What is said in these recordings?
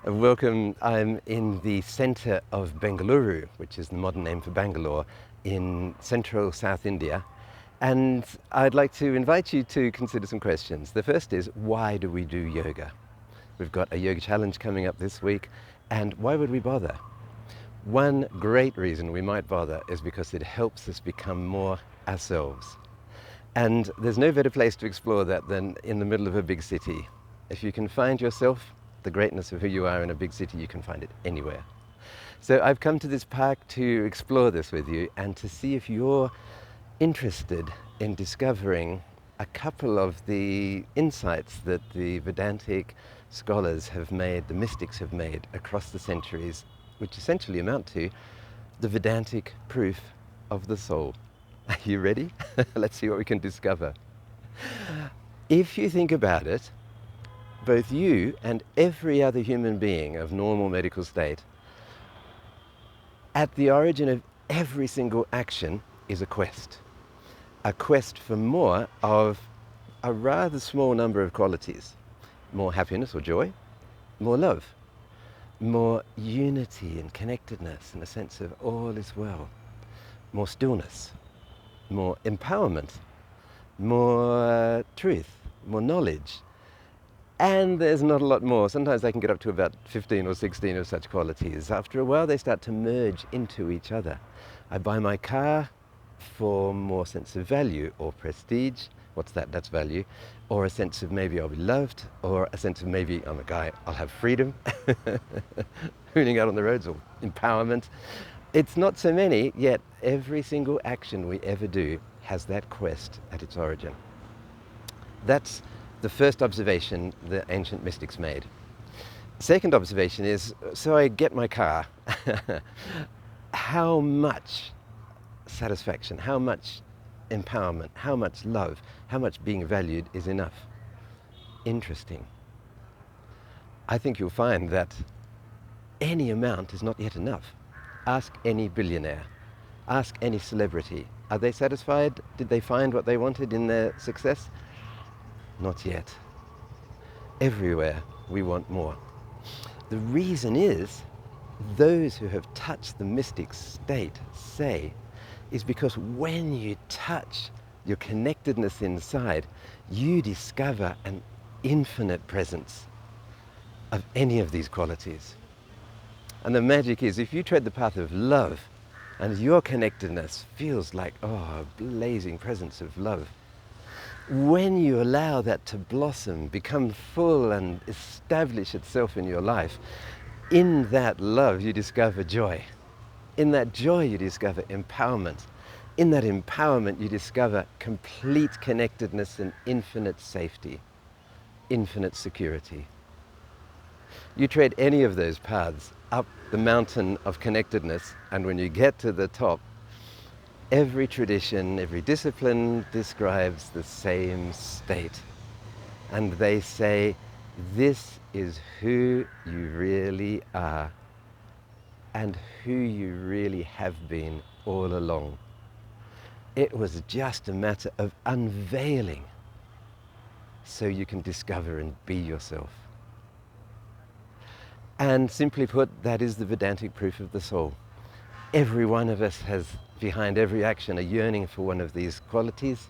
Welcome. I'm in the centre of Bengaluru, which is the modern name for Bangalore, in central South India. And I'd like to invite you to consider some questions. The first is, why do we do yoga? We've got a yoga challenge coming up this week, and why would we bother? One great reason we might bother is because it helps us become more ourselves. And there's no better place to explore that than in the middle of a big city. If you can find yourself, the greatness of who you are in a big city, you can find it anywhere. So I've come to this park to explore this with you and to see if you're interested in discovering a couple of the insights that the Vedantic scholars have made, the mystics have made across the centuries, which essentially amount to the Vedantic proof of the soul. Are you ready? Let's see what we can discover. If you think about it, both you and every other human being of normal medical state, at the origin of every single action is a quest for more of a rather small number of qualities. More happiness or joy, more love, more unity and connectedness and a sense of all is well, more stillness, more empowerment, more truth, more knowledge. And there's not a lot more. Sometimes they can get up to about 15 or 16 of such qualities. After a while, they start to merge into each other. I buy my car for more sense of value or prestige. What's that? That's value. Or a sense of maybe I'll be loved, or a sense of maybe I'm a guy, I'll have freedom. Hooning out on the roads, or empowerment. It's not so many, yet every single action we ever do has that quest at its origin. That's the first observation the ancient mystics made. Second observation is, so I get my car. How much satisfaction, how much empowerment, how much love, how much being valued is enough? Interesting. I think you'll find that any amount is not yet enough. Ask any billionaire, ask any celebrity. Are they satisfied? Did they find what they wanted in their success? Not yet. Everywhere we want more. The reason is, those who have touched the mystic state say, is because when you touch your connectedness inside, you discover an infinite presence of any of these qualities. And the magic is, if you tread the path of love and your connectedness feels like, a blazing presence of love, when you allow that to blossom, become full and establish itself in your life, in that love you discover joy. In that joy you discover empowerment. In that empowerment you discover complete connectedness and infinite safety, infinite security. You tread any of those paths up the mountain of connectedness, and when you get to the top, every tradition, every discipline describes the same state. And they say, this is who you really are and who you really have been all along. It was just a matter of unveiling so you can discover and be yourself. And simply put, that is the Vedantic proof of the soul. Every one of us has, behind every action, a yearning for one of these qualities.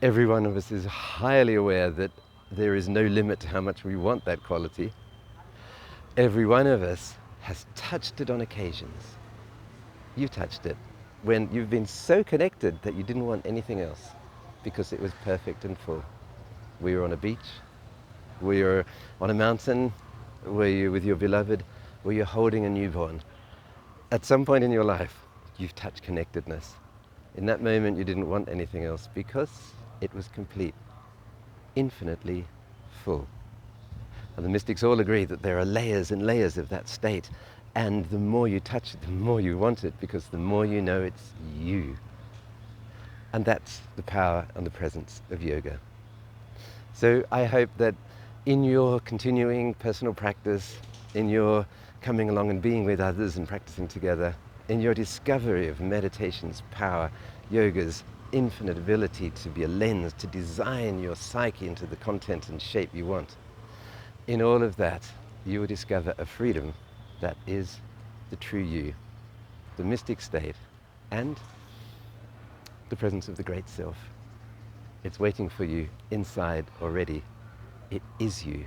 Every one of us is highly aware that there is no limit to how much we want that quality. Every one of us has touched it on occasions. You touched it when you've been so connected that you didn't want anything else because it was perfect and full. Were you on a beach? Were you on a mountain? Were you with your beloved? Were you holding a newborn? At some point in your life, you've touched connectedness. In that moment, you didn't want anything else because it was complete, infinitely full. And the mystics all agree that there are layers and layers of that state. And the more you touch it, the more you want it, because the more you know it's you. And that's the power and the presence of yoga. So I hope that in your continuing personal practice, in your coming along and being with others and practicing together, in your discovery of meditation's power, yoga's infinite ability to be a lens, to design your psyche into the content and shape you want, in all of that, you will discover a freedom that is the true you, the mystic state, and the presence of the great self. It's waiting for you inside already. It is you.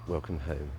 Welcome home.